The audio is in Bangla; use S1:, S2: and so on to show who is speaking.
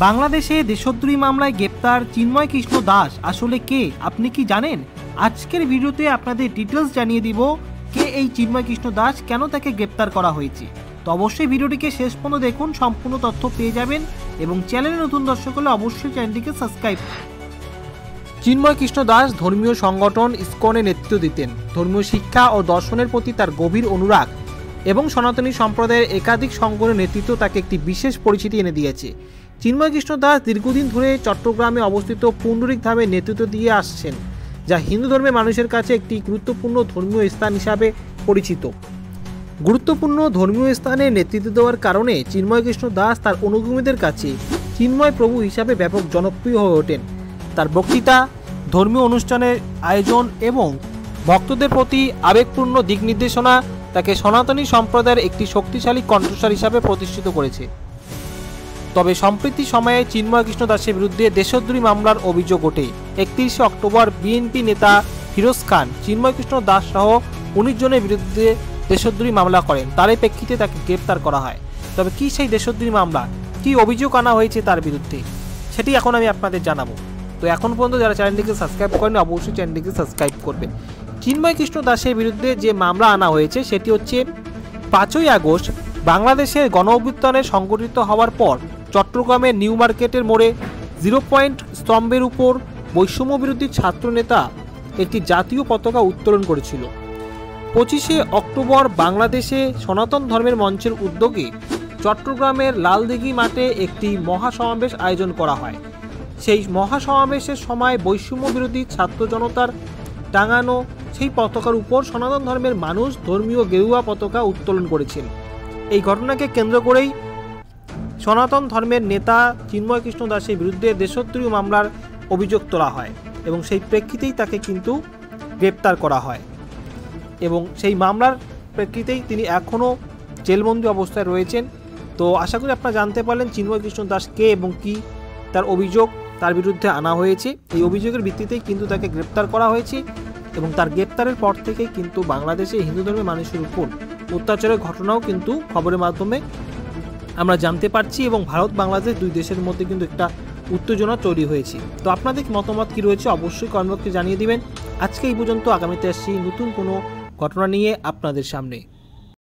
S1: বাংলাদেশে দেশদ্রোহী মামলায় গ্রেপ্তার চিন্ময় কৃষ্ণ দাস আসলে কে, আপনি কি জানেন? আজকের ভিডিওতে আপনাদের ডিটেলস জানিয়ে দিব কে এই চিন্ময় কৃষ্ণ দাস, কেন তাকে গ্রেপ্তার করা হয়েছে। তো অবশ্যই ভিডিওটিকে শেষ পর্যন্ত দেখুন, সম্পূর্ণ তথ্য পেয়ে যাবেন এবং চ্যানেলে নতুন দর্শক হলে অবশ্যই চ্যানেলটিকে সাবস্ক্রাইব করুন। চিন্ময় কৃষ্ণ দাস ধর্মীয় সংগঠন ইসকনে নেতৃত্ব দিতেন। ধর্মীয় শিক্ষা ও দর্শনের প্রতি তার গভীর অনুরাগ এবং সনাতনী সম্প্রদায়ের একাধিক সংগঠনের নেতৃত্ব তাকে একটি বিশেষ পরিচিতি এনে দিয়েছে। চিন্ময় কৃষ্ণ দাস দীর্ঘদিন ধরে চট্টগ্রামে অবস্থিত পুণ্ডরিক ধামে নেতৃত্ব দিয়ে আসছেন, যা হিন্দু ধর্মের মানুষের কাছে একটি গুরুত্বপূর্ণ ধর্মীয় স্থান হিসাবে পরিচিত। গুরুত্বপূর্ণ ধর্মীয় স্থানে নেতৃত্ব দেওয়ার কারণে চিন্ময় কৃষ্ণ দাস তার অনুগামীদের কাছে চিন্ময় প্রভু হিসাবে ব্যাপক জনপ্রিয় হয়ে ওঠেন। তার বক্তৃতা, ধর্মীয় অনুষ্ঠানের আয়োজন এবং ভক্তদের প্রতি আবেগপূর্ণ দিক নির্দেশনা তাকে সনাতনী সম্প্রদায়ের একটি শক্তিশালী কণ্ঠস্বর হিসাবে প্রতিষ্ঠিত করেছে। তবে সম্প্রতি সময়ে চিন্ময় কৃষ্ণ দাসের বিরুদ্ধে দেশদ্রোহী মামলার অভিযোগ ওঠে। 31 অক্টোবর বিএনপি নেতা ফিরোজ খান চিন্ময় কৃষ্ণ দাস সহ 19 জনের বিরুদ্ধে দেশদ্রোহী মামলা করেন। তারই প্রেক্ষিতে তাকে গ্রেপ্তার করা হয়। তবে কি সেই দেশদ্রোহী মামলা, কি অভিযোগ আনা হয়েছে তার বিরুদ্ধে, সেটি এখন আমি আপনাদের জানাবো। তো এখন পর্যন্ত যারা চ্যানেলটিকে সাবস্ক্রাইব করেন অবশ্যই চ্যানেলটিকে সাবস্ক্রাইব করবেন। চিন্ময় কৃষ্ণ দাসের বিরুদ্ধে যে মামলা আনা হয়েছে সেটি হচ্ছে 5ই আগস্ট বাংলাদেশের গণ অভ্যুত্থানে সংগঠিত হওয়ার পর চট্টগ্রামের নিউ মার্কেটের মোড়ে 0 পয়েন্ট স্তম্ভের উপর বৈষম্য বিরোধী ছাত্র নেতা একটি জাতীয় পতাকা উত্তোলন করেছিল। 25শে অক্টোবর বাংলাদেশে সনাতন ধর্মের মঞ্চের উদ্যোগে চট্টগ্রামের লালদিঘি মাঠে একটি মহাসমাবেশ আয়োজন করা হয়। সেই মহাসমাবেশের সময় বৈষম্য বিরোধী ছাত্র জনতার টাঙানো সেই পতাকার উপর সনাতন ধর্মের মানুষ ধর্মীয় গেরুয়া পতাকা উত্তোলন করেছেন। এই ঘটনাকে কেন্দ্র করেই সনাতন ধর্মের নেতা চিন্ময় কৃষ্ণ দাসের বিরুদ্ধে দেশদ্রোহী মামলার অভিযোগ তোলা হয় এবং সেই প্রেক্ষিতেই তাকে কিন্তু গ্রেপ্তার করা হয় এবং সেই মামলার প্রেক্ষিতেই তিনি এখনও জেলবন্দি অবস্থায় রয়েছেন। তো আশা করি আপনারা জানতে পারলেন চিন্ময় কৃষ্ণ দাস কে এবং কি তার অভিযোগ তার বিরুদ্ধে আনা হয়েছে। এই অভিযোগের ভিত্তিতেই কিন্তু তাকে গ্রেপ্তার করা হয়েছে এবং তার গ্রেপ্তারের পর থেকেই কিন্তু বাংলাদেশে হিন্দু ধর্মের মানুষের উপর অত্যাচারের ঘটনাও কিন্তু খবরের মাধ্যমে আমরা জানতে পারছি এবং ভারত বাংলাদেশ দুই দেশের মধ্যে কিন্তু একটা উত্তেজনা তৈরি হয়েছে। তো আপনাদের মতামত কি রয়েছে অবশ্যই কমেন্ট বক্সে জানিয়ে দিবেন। আজকে এই পর্যন্ত, আগামীতে আসছি নতুন কোনো ঘটনা নিয়ে আপনাদের সামনে।